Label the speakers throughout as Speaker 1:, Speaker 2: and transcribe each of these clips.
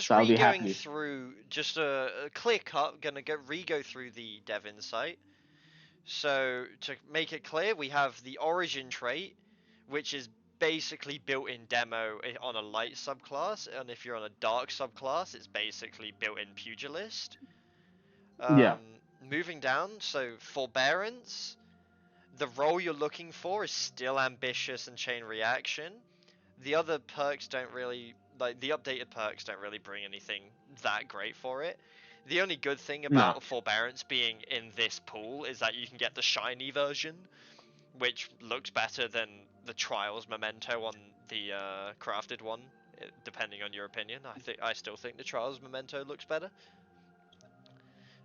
Speaker 1: Just
Speaker 2: So I'll be
Speaker 1: re-going
Speaker 2: happy.
Speaker 1: through, just a clear cut, gonna re-go through the dev insight. So to make it clear, we have the origin trait, which is basically built-in demo on a light subclass, and if you're on a dark subclass, it's basically built-in pugilist.
Speaker 2: Yeah.
Speaker 1: Moving down, so forbearance, the role you're looking for is still ambitious and chain reaction. The other perks don't really, like the updated perks don't really bring anything that great for it. The only good thing
Speaker 2: No.
Speaker 1: about forbearance being in this pool is that you can get the shiny version, which looks better than the Trials Memento on the crafted one, depending on your opinion. I still think the Trials Memento looks better.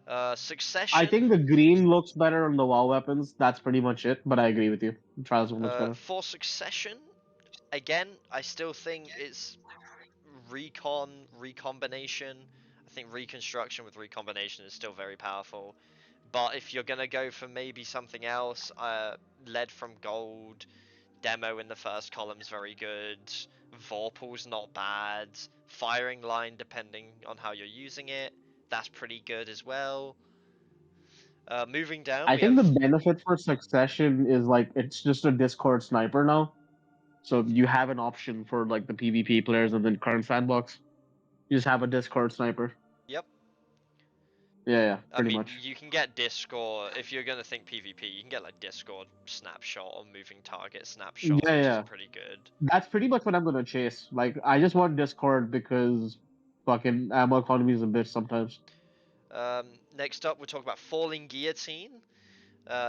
Speaker 2: I think
Speaker 1: Succession.
Speaker 2: the green looks better on the WoW weapons. That's pretty much it. But I agree with you. Trials one looks better.
Speaker 1: For Succession, again, I still think it's recombination. I think reconstruction with recombination is still very powerful. But if you're gonna go for maybe something else, lead from gold, demo in the first column's very good. Vorpal's not bad. Firing line, depending on how you're using it, that's pretty good as well. Moving down,
Speaker 2: I
Speaker 1: we
Speaker 2: think
Speaker 1: have
Speaker 2: the benefit for Succession is like it's just a Discord sniper now. So you have an option for like the PvP players and then current sandbox. You just have a Discord sniper.
Speaker 1: yep.
Speaker 2: Yeah,
Speaker 1: I
Speaker 2: pretty
Speaker 1: mean,
Speaker 2: much.
Speaker 1: you can get Discord if you're gonna think PvP. You can get like Discord snapshot or moving target
Speaker 2: Yeah,
Speaker 1: snapshot, which is
Speaker 2: yeah.
Speaker 1: pretty good.
Speaker 2: That's pretty much what I'm gonna chase. Like I just want Discord because fucking ammo economy is a bitch sometimes.
Speaker 1: Next up, we'll talk about Falling Guillotine.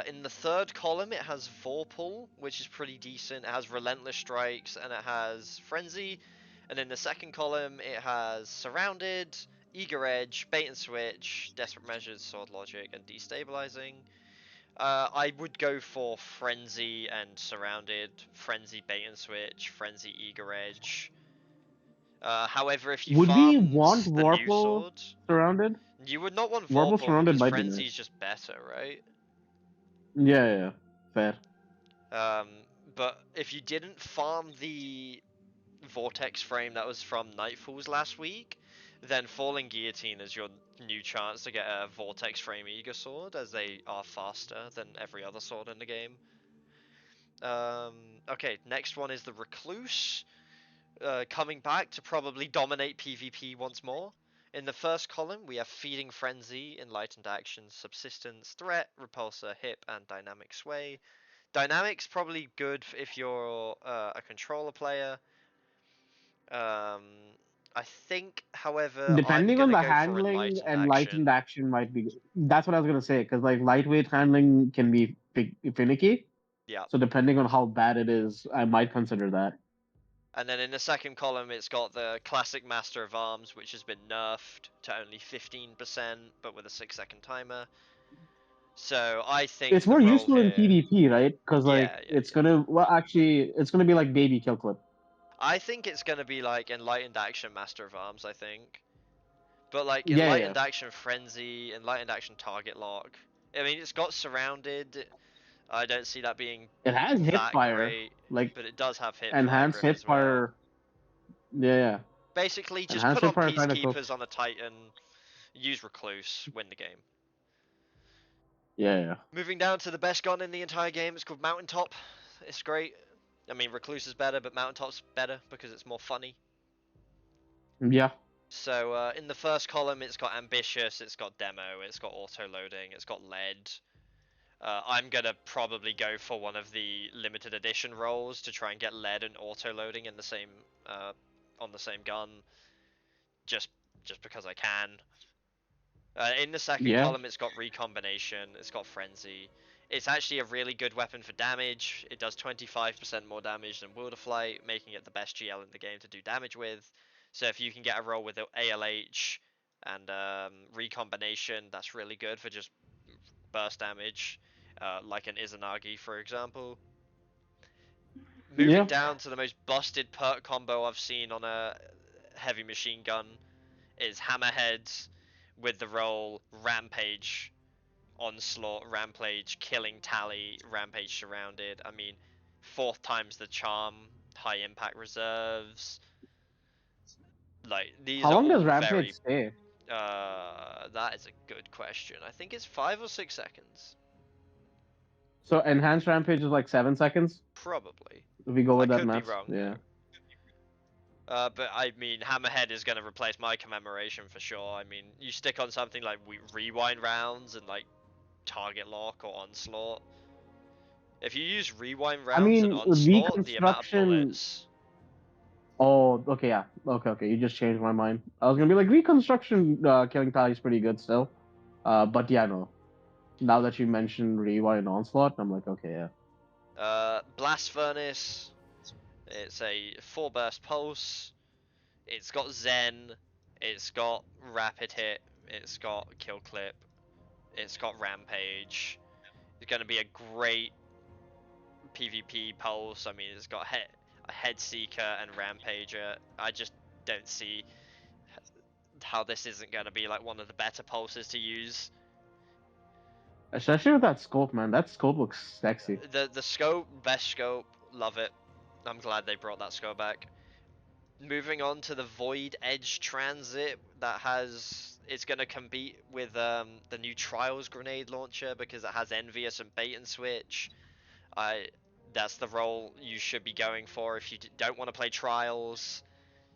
Speaker 1: In the third column, it has Vorpal, which is pretty decent. It has Relentless Strikes and it has Frenzy. And in the second column, it has Surrounded, Eager Edge, Bait and Switch, Desperate Measures, Sword Logic, and Destabilizing. I would go for Frenzy and Surrounded, Frenzy Bait and Switch, Frenzy Eager Edge. However, if you
Speaker 2: Would we
Speaker 1: farmed
Speaker 2: want
Speaker 1: the new
Speaker 2: Warple
Speaker 1: sword,
Speaker 2: surrounded?
Speaker 1: you would not want
Speaker 2: Warple
Speaker 1: Vorpal
Speaker 2: surrounded
Speaker 1: because
Speaker 2: might be
Speaker 1: Frenzy's
Speaker 2: nice.
Speaker 1: just better, right?
Speaker 2: Yeah. Fair.
Speaker 1: Um, but if you didn't farm the Vortex frame that was from Nightfalls last week, then Falling Guillotine is your new chance to get a Vortex frame Eager Sword, as they are faster than every other sword in the game. Okay, next one is the Recluse, coming back to probably dominate PvP once more. In the first column, we have Feeding Frenzy, Enlightened Action, Subsistence, Threat, Repulsor, Hip, and Dynamic Sway. Dynamic's probably good if you're a controller player. Um, I think, however, I'm
Speaker 2: Depending on
Speaker 1: gonna
Speaker 2: the
Speaker 1: go for
Speaker 2: handling,
Speaker 1: Enlightened Action.
Speaker 2: enlightened action might be. That's what I was gonna say because like lightweight handling can be finicky.
Speaker 1: Yeah.
Speaker 2: So depending on how bad it is, I might consider that.
Speaker 1: And then in the second column, it's got the classic Master of Arms, which has been nerfed to only 15%, but with a 6-second timer. So I
Speaker 2: It's
Speaker 1: think the
Speaker 2: more
Speaker 1: role
Speaker 2: useful in
Speaker 1: here.
Speaker 2: PvP, right? Because like
Speaker 1: Yeah.
Speaker 2: it's gonna well actually it's gonna be like baby kill clip.
Speaker 1: I think it's gonna be like Enlightened Action Master of Arms, I think. But like
Speaker 2: Yeah.
Speaker 1: Enlightened Action Frenzy, Enlightened Action Target Lock. I mean, it's got Surrounded. I don't see that being
Speaker 2: It has hip
Speaker 1: that
Speaker 2: fire,
Speaker 1: great,
Speaker 2: like
Speaker 1: but it does have hip fire
Speaker 2: enhanced
Speaker 1: grip
Speaker 2: hip
Speaker 1: as well.
Speaker 2: fire. Yeah.
Speaker 1: Basically, just
Speaker 2: Enhanced
Speaker 1: put
Speaker 2: hip
Speaker 1: on
Speaker 2: fire kind of cool.
Speaker 1: Peacekeepers on a Titan, use Recluse, win the game.
Speaker 2: Yeah.
Speaker 1: Moving down to the best gun in the entire game, it's called Mountaintop. It's great. I mean, Recluse is better, but Mountaintop's better because it's more funny.
Speaker 2: Yeah.
Speaker 1: So in the first column, it's got Ambitious, it's got Demo, it's got Auto Loading, it's got Lead. I'm gonna probably go for one of the limited edition roles to try and get Lead and Auto Loading in the same on the same gun, just because I can. In the second
Speaker 2: Yeah.
Speaker 1: column, it's got Recombination, it's got Frenzy. It's actually a really good weapon for damage. It does 25% more damage than Wilderflight, making it the best GL in the game to do damage with. So if you can get a roll with ALH and Recombination, that's really good for just burst damage, like an Izanagi, for example. Moving
Speaker 2: Yeah.
Speaker 1: down to the most busted perk combo I've seen on a heavy machine gun is Hammerheads with the roll Rampage, Onslaught, Rampage, Killing Tally, Rampage Surrounded. I mean, fourth time's the charm, high impact reserves. Like these
Speaker 2: How
Speaker 1: are
Speaker 2: long does
Speaker 1: all
Speaker 2: Rampage
Speaker 1: very.
Speaker 2: stay?
Speaker 1: That is a good question. I think it's 5 or 6 seconds.
Speaker 2: So enhanced Rampage is like 7 seconds.
Speaker 1: Probably.
Speaker 2: If we go
Speaker 1: I
Speaker 2: with that
Speaker 1: could be
Speaker 2: maths,
Speaker 1: wrong
Speaker 2: yeah.
Speaker 1: though. But I mean, Hammerhead is going to replace my commemoration for sure. I mean, you stick on something like rewind rounds and like target lock or onslaught. If you use rewind
Speaker 2: I
Speaker 1: rounds and
Speaker 2: mean,
Speaker 1: onslaught, the amount of
Speaker 2: reconstruction.
Speaker 1: bullets.
Speaker 2: Oh, okay, yeah, okay. You just changed my mind. I was gonna be like reconstruction. Killing tally is pretty good still. But yeah, no. Now that you mentioned rewind onslaught, I'm like, okay, yeah.
Speaker 1: Blast Furnace. It's a 4 burst pulse. It's got Zen. It's got rapid hit. It's got kill clip. It's got rampage. It's going to be a great PvP pulse. I mean, it's got a head seeker and rampager. I just don't see how this isn't going to be like one of the better pulses to use.
Speaker 2: Especially with that scope, man. That scope looks sexy.
Speaker 1: The scope, best scope, love it. I'm glad they brought that scope back. Moving on to the Void Edge Transit, that has it's going to compete with the new Trials grenade launcher because it has Envious and Bait and Switch. I That's the role you should be going for if you don't want to play Trials.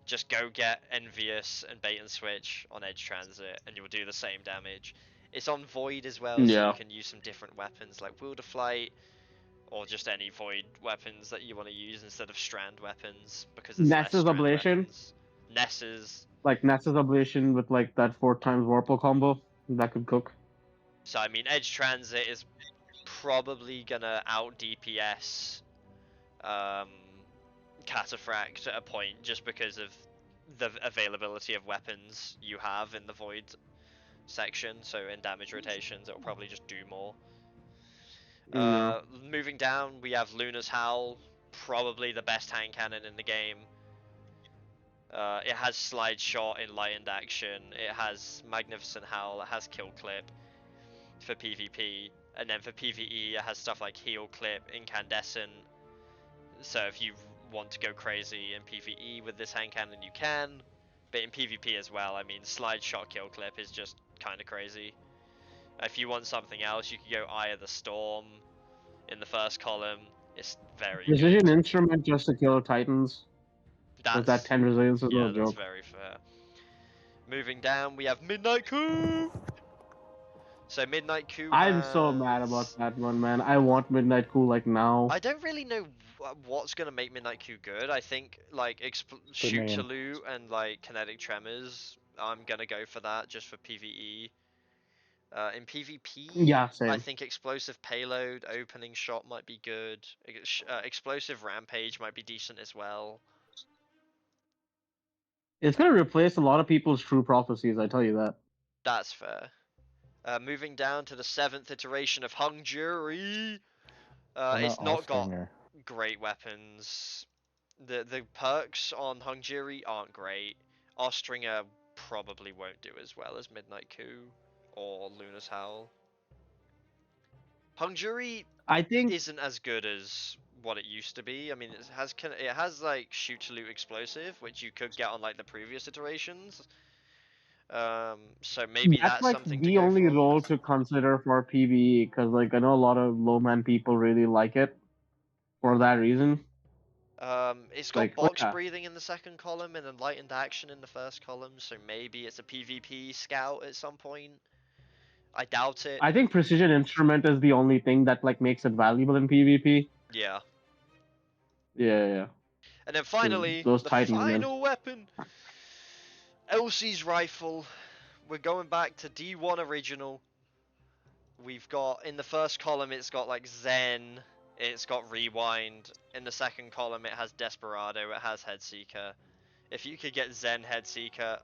Speaker 1: Just go get Envious and Bait and Switch on Edge Transit, and you'll do the same damage. It's on Void as well, so you
Speaker 2: Yeah.
Speaker 1: can use some different weapons like Wilder Flight, or just any Void weapons that you want to use instead of Strand weapons, because there's less
Speaker 2: Nessus
Speaker 1: Strand
Speaker 2: Ablation.
Speaker 1: weapons. Nesses.
Speaker 2: Like Nessus Ablation with like that 4 times Warple combo. That could cook.
Speaker 1: So I mean, Edge Transit is probably gonna out DPS um, Cataphract at a point, just because of the availability of weapons you have in the Void section. So in damage rotations, it'll probably just do more.
Speaker 2: Yeah.
Speaker 1: Moving down, we have Luna's Howl, probably the best hand cannon in the game. It has Slide Shot, Enlightened Action, it has Magnificent Howl, it has Kill Clip for PvP, and then for PvE it has stuff like Heal Clip, Incandescent. So if you want to go crazy in PvE with this hand cannon, you can, but in PvP as well. I mean, Slide Shot, Kill Clip is just kind of crazy. If you want something else, you could go Eye of the Storm in the first column. It's very
Speaker 2: Precision
Speaker 1: good.
Speaker 2: Instrument just to kill Titans. With that
Speaker 1: That's
Speaker 2: 10 resilience is no
Speaker 1: Yeah, that's
Speaker 2: joke.
Speaker 1: very fair. Moving down, we have Midnight Coup. So Midnight Coup
Speaker 2: I'm so mad about
Speaker 1: has.
Speaker 2: that one, man. I want Midnight Cool like now.
Speaker 1: I don't really know what's gonna make Midnight Coup good. I think like
Speaker 3: The
Speaker 1: Shoot to
Speaker 3: name.
Speaker 1: Loot and like Kinetic Tremors. I'm gonna go for that just for PVE. In PvP,
Speaker 2: Yeah,
Speaker 1: I
Speaker 2: same.
Speaker 1: think Explosive Payload, Opening Shot might be good. Explosive Rampage might be decent as well.
Speaker 2: It's gonna replace a lot of people's true prophecies, I tell you that.
Speaker 1: That's fair. Moving down to the 7th iteration of Hung Jury.
Speaker 3: Another
Speaker 1: It's not got
Speaker 3: Allstringer.
Speaker 1: great weapons. The perks on Hung Jury aren't great. Ostringer probably won't do as well as Midnight Coup or Luna's Howl. Hung Jury
Speaker 2: I think
Speaker 1: isn't as good as what it used to be. I mean, it has like shoot to loot explosive, which you could get on like the previous iterations. So maybe
Speaker 2: that's
Speaker 1: that's
Speaker 2: like
Speaker 1: something to
Speaker 2: the
Speaker 1: go
Speaker 2: only
Speaker 1: for.
Speaker 2: role to consider for PvE, because like I know a lot of low man people really like it for that reason.
Speaker 1: It's got
Speaker 2: Like, oh
Speaker 1: box
Speaker 2: yeah,
Speaker 1: breathing in the second column and enlightened action in the first column, so maybe it's a PvP scout at some point. I doubt it.
Speaker 2: I think Precision Instrument is the only thing that like makes it valuable in PvP.
Speaker 1: Yeah.
Speaker 2: Yeah, yeah.
Speaker 1: And then
Speaker 2: 'Cause
Speaker 1: finally,
Speaker 2: those
Speaker 1: the
Speaker 2: Titans, man.
Speaker 1: final weapon, Elsie's rifle. We're going back to D1 original. We've got in the first column it's got like Zen, it's got Rewind. In the second column it has Desperado, it has Headseeker. If you could get Zen Headseeker,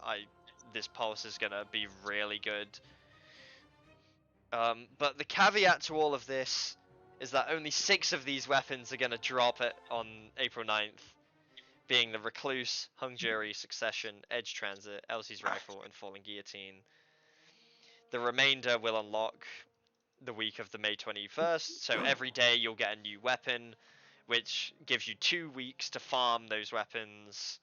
Speaker 1: this pulse is gonna be really good. But the caveat to all of this is that only 6 of these weapons are gonna drop it on April 9th, being the Recluse, Hung Jury, Succession, Edge Transit, Elsie's Rifle, and Falling Guillotine. The remainder will unlock the week of the May 21st, so every day you'll get a new weapon, which gives you 2 weeks to farm those weapons.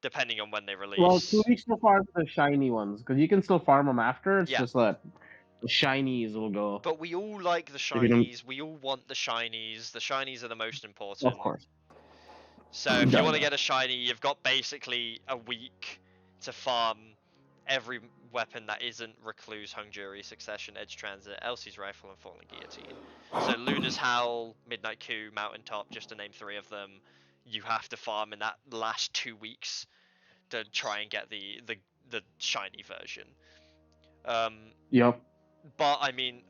Speaker 1: depending on when they
Speaker 2: Well,
Speaker 1: release.
Speaker 2: 2 weeks to farm the shiny ones, because you can still farm them after. It's
Speaker 1: Yeah.
Speaker 2: just that the shinies will go.
Speaker 1: But we all like the
Speaker 2: If you don't,
Speaker 1: shinies. We all want the shinies. The shinies are the most
Speaker 2: of
Speaker 1: important.
Speaker 2: course.
Speaker 1: So if you
Speaker 2: Yeah,
Speaker 1: want to
Speaker 2: yeah.
Speaker 1: get a shiny, you've got basically a week to farm every weapon that isn't Recluse, Hung Jury, Succession, Edge Transit, Elsie's Rifle, and Falling Guillotine. So Luna's Howl, Midnight Coup, Mountaintop, just to name 3 of them, you have to farm in that last 2 weeks to try and get the shiny version. Um,
Speaker 2: Yep.
Speaker 1: but I mean,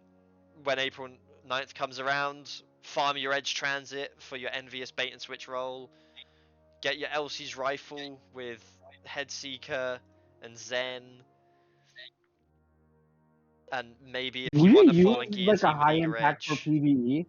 Speaker 1: when April 9th comes around, farm your Edge Transit for your Envious Bait and Switch roll. Get your Elsie's Rifle with Headseeker and Zen. And maybe if
Speaker 2: Would
Speaker 1: you
Speaker 2: you
Speaker 1: want a
Speaker 2: use
Speaker 1: Falling
Speaker 2: like a
Speaker 1: Guillotine
Speaker 2: high
Speaker 1: within your
Speaker 2: impact for
Speaker 1: Edge.
Speaker 2: PvE?